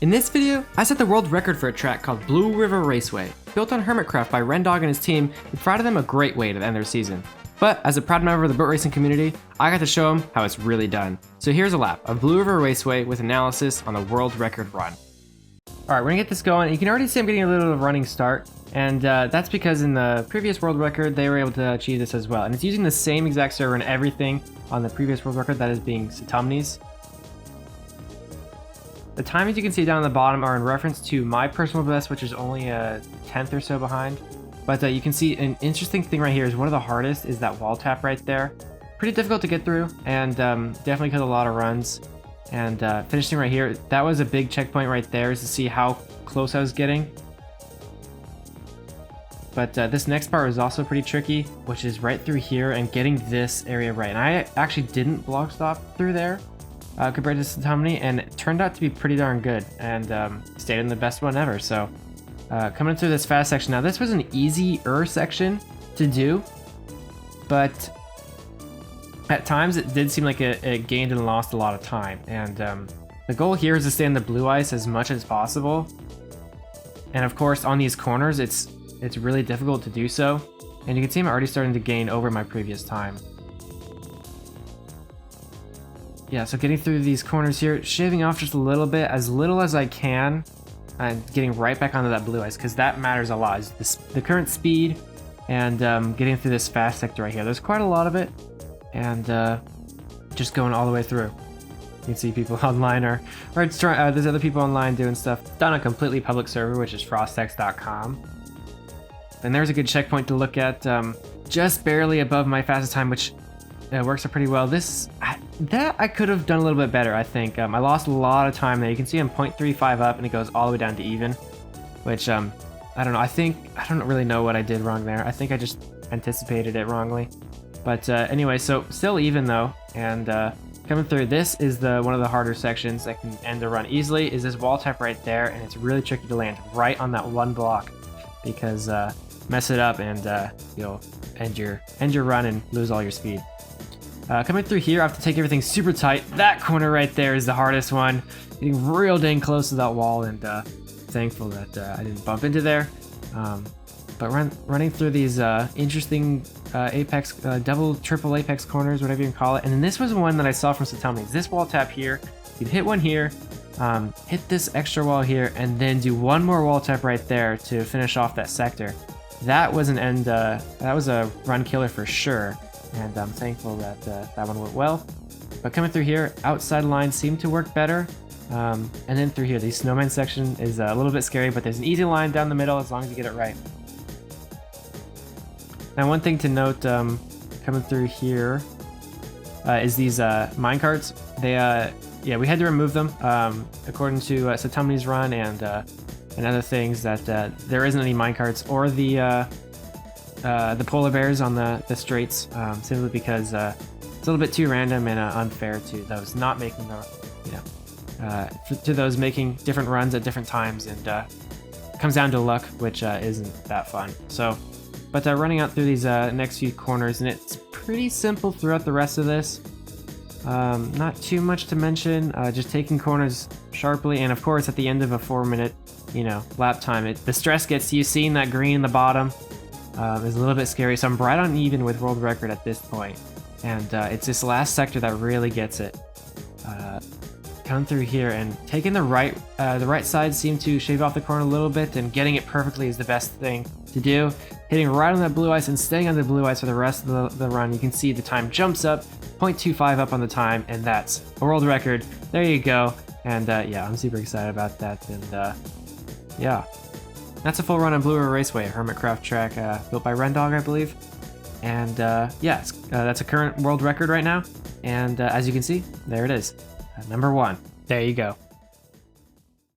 In this video, I set the world record for a track called Blue River Raceway, built on HermitCraft by Rendog and his team, and provided them a great way to end their season. But as a proud member of the boat racing community, I got to show them how it's really done. So here's a lap of Blue River Raceway with analysis on the world record run. Alright, we're gonna get this going. You can already see I'm getting a little bit of a running start, and that's because in the previous world record, they were able to achieve this as well. And it's using the same exact server and everything on the previous world record, that is being Satumni's. The timings you can see down on the bottom are in reference to my personal best, which is only a 10th or so behind. But you can see an interesting thing right here is one of the hardest is that wall tap right there. Pretty difficult to get through, and definitely cut a lot of runs. And finishing right here, that was a big checkpoint right there, is to see how close I was getting. But this next part was also pretty tricky, which is right through here and getting this area right. And I actually didn't block stop through there. Compared to Satumni, and it turned out to be pretty darn good, and stayed in the best one ever. So coming through this fast section, now this was an easier section to do, but at times it did seem like it gained and lost a lot of time. And the goal here is to stay on the blue ice as much as possible, and of course on these corners it's really difficult to do so, and you can see I'm already starting to gain over my previous time. Yeah, so getting through these corners here, shaving off just a as little as I can, and getting right back onto that blue ice, because that matters a lot. Is the current speed, and getting through this fast sector right here. There's quite a lot of it, and just going all the way through. You can see people online there's other people online doing stuff. It's on a completely public server, which is frosthex.com. And there's a good checkpoint to look at, just barely above my fastest time, which works out pretty well. That I could have done a little bit better, I think. I lost a lot of time there. You can see I'm 0.35 up, and it goes all the way down to even, which, I don't know. I don't really know what I did wrong there. I think I just anticipated it wrongly. But anyway, so still even though, and coming through, this is one of the harder sections that can end the run easily, is this wall tap right there, and it's really tricky to land right on that one block, because mess it up and you'll end your run and lose all your speed. Coming through here, I have to take everything super tight. That corner right there is the hardest one. Getting real dang close to that wall, and thankful that I didn't bump into there. But running through these interesting apex, double, triple apex corners, whatever you can call it. And then this was one that I saw from Satumni. This wall tap here, you'd hit one here, hit this extra wall here, and then do one more wall tap right there to finish off that sector. That was that was a run killer for sure. And I'm thankful that that one went well. But coming through here, outside lines seem to work better. And then through here, the snowman section is a little bit scary, but there's an easy line down the middle as long as you get it right. Now, one thing to note coming through here is these minecarts. Yeah, we had to remove them according to Satumni's run and other things, that there isn't any minecarts or the polar bears on the straights, simply because it's a little bit too random and unfair to those not making to those making different runs at different times, and it comes down to luck, which isn't that fun. So, but running out through these next few corners, and it's pretty simple throughout the rest of this. Not too much to mention, just taking corners sharply, and of course at the end of a 4-minute, lap time, the stress gets to you. Seeing that green in the bottom is a little bit scary, so I'm right on even with world record at this point. And it's this last sector that really gets it. Come through here and taking the right side seemed to shave off the corner a little bit, and getting it perfectly is the best thing to do. Hitting right on that blue ice and staying on the blue ice for the rest of the run. You can see the time jumps up, 0.25 up on the time, and that's a world record. There you go. And yeah, I'm super excited about that. And yeah. That's a full run on Blue River Raceway, a HermitCraft track built by Rendog, I believe. And yeah, that's a current world record right now. And as you can see, there it is, number 1. There you go.